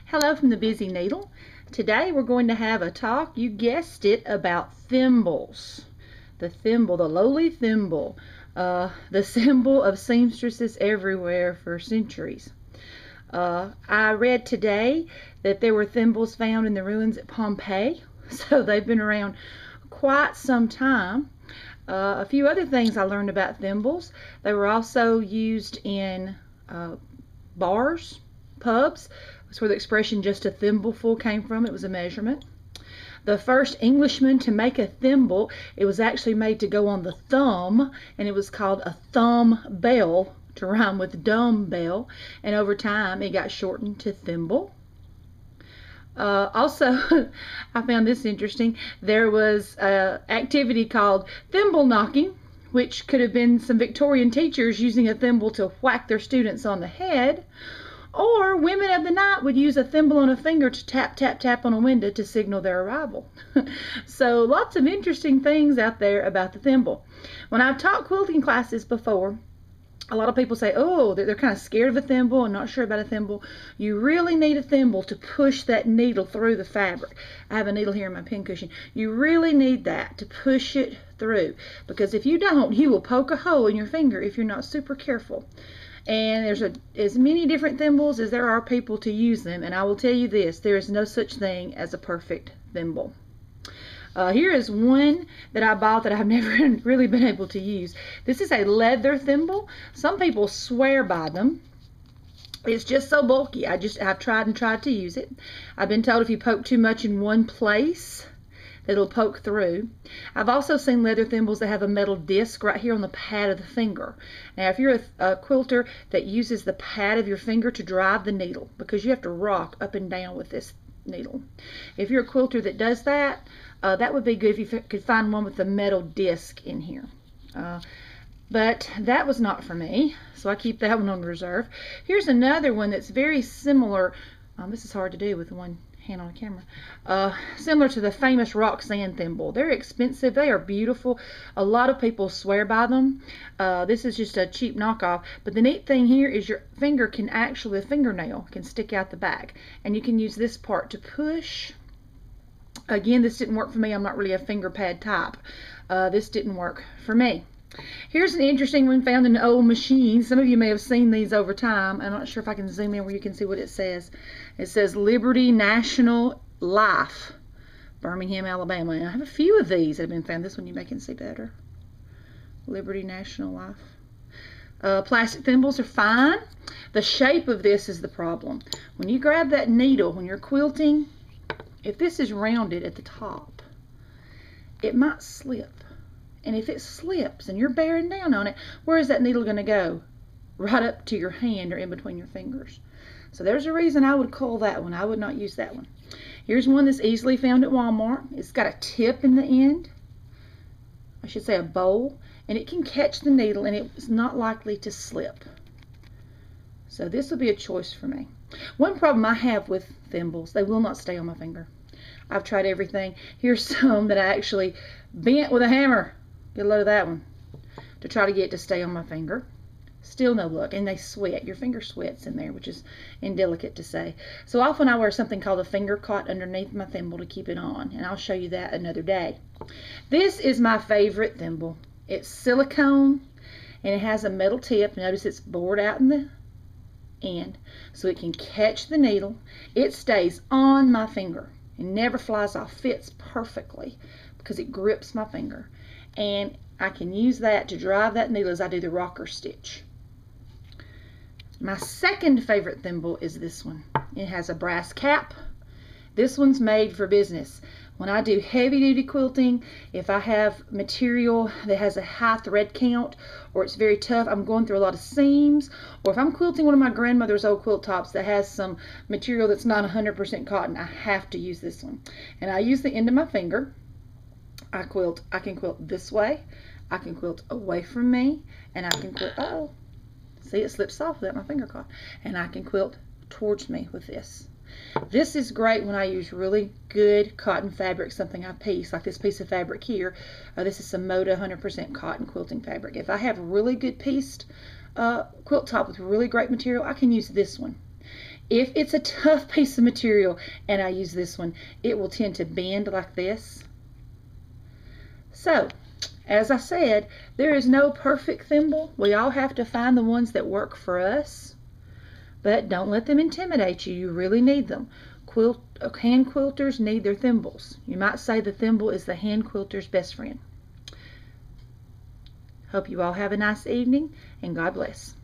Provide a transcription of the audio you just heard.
Hello from the Busy Needle. Today we're going to have a talk, you guessed it, about thimbles. The thimble, the lowly thimble, the symbol of seamstresses everywhere for centuries. I read today that there were thimbles found in the ruins at Pompeii, so they've been around quite some time. A few other things I learned about thimbles. They were also used in bars, pubs. That's where the expression "just a thimbleful" came from. It was a measurement. The first Englishman to make a thimble, it was actually made to go on the thumb, and it was called a thumb bell, to rhyme with dumbbell, and over time it got shortened to thimble. Also, I found this interesting. There was an activity called thimble knocking, which could have been some Victorian teachers using a thimble to whack their students on the head, or women of the night would use a thimble on a finger to tap, tap, tap on a window to signal their arrival. So lots of interesting things out there about the thimble. When I've taught quilting classes before, a lot of people say, oh, they're kind of scared of a thimble and not sure about a thimble. You really need a thimble to push that needle through the fabric. I have a needle here in my pincushion. You really need that to push it through, because if you don't, you will poke a hole in your finger if you're not super careful. And there's as many different thimbles as there are people to use them, and I will tell you this, there is no such thing as a perfect thimble. Here is one that I bought that I've never really been able to use. This is a leather thimble. Some people swear by them. It's just so bulky. I've tried and tried to use it. I've been told if you poke too much in one place, it'll poke through. I've also seen leather thimbles that have a metal disc right here on the pad of the finger. Now, if you're a quilter that uses the pad of your finger to drive the needle, because you have to rock up and down with this needle. If you're a quilter that does that, that would be good if you could find one with a metal disc in here. But that was not for me, so I keep that one on reserve. Here's another one that's very similar. This is hard to do with one hand on camera. Similar to the famous Roxanne thimble. They're expensive. They are beautiful. A lot of people swear by them. This is just a cheap knockoff. But the neat thing here is your finger can actually, the fingernail can stick out the back. And you can use this part to push. Again, this didn't work for me. I'm not really a finger pad type. This didn't work for me. Here's an interesting one found in an old machine. Some of you may have seen these over time. I'm not sure if I can zoom in where you can see what it says. It says Liberty National Life, Birmingham, Alabama. And I have a few of these that have been found. This one you may can see better. Liberty National Life. Plastic thimbles are fine. The shape of this is the problem. When you grab that needle, when you're quilting, if this is rounded at the top, it might slip. And if it slips and you're bearing down on it, where is that needle going to go? Right up to your hand or in between your fingers. So there's a reason I would cull that one. I would not use that one. Here's one that's easily found at Walmart. It's got a tip in the end. I should say a bowl. And it can catch the needle and it's not likely to slip. So this will be a choice for me. One problem I have with thimbles, they will not stay on my finger. I've tried everything. Here's some that I actually bent with a hammer. Get a load of that one to try to get it to stay on my finger. Still no luck, and they sweat. Your finger sweats in there, which is indelicate to say. So often I wear something called a finger cot underneath my thimble to keep it on, and I'll show you that another day. This is my favorite thimble. It's silicone, and it has a metal tip. Notice it's bored out in the end, so it can catch the needle. It stays on my finger. It never flies off. Fits perfectly because it grips my finger. And I can use that to drive that needle as I do the rocker stitch. My second favorite thimble is this one. It has a brass cap. This one's made for business. When I do heavy duty quilting, if I have material that has a high thread count or it's very tough, I'm going through a lot of seams, or if I'm quilting one of my grandmother's old quilt tops that has some material that's not 100% cotton, I have to use this one. And I use the end of my finger. I can quilt this way, I can quilt away from me, and I can quilt, see, it slips off without my finger caught, and I can quilt towards me with this. This is great when I use really good cotton fabric, something I piece, like this piece of fabric here. This is some Moda 100% cotton quilting fabric. If I have really good pieced quilt top with really great material, I can use this one. If it's a tough piece of material, and I use this one, it will tend to bend like this. So, as I said, there is no perfect thimble. We all have to find the ones that work for us. But don't let them intimidate you. You really need them. Hand quilters need their thimbles. You might say the thimble is the hand quilter's best friend. Hope you all have a nice evening, and God bless.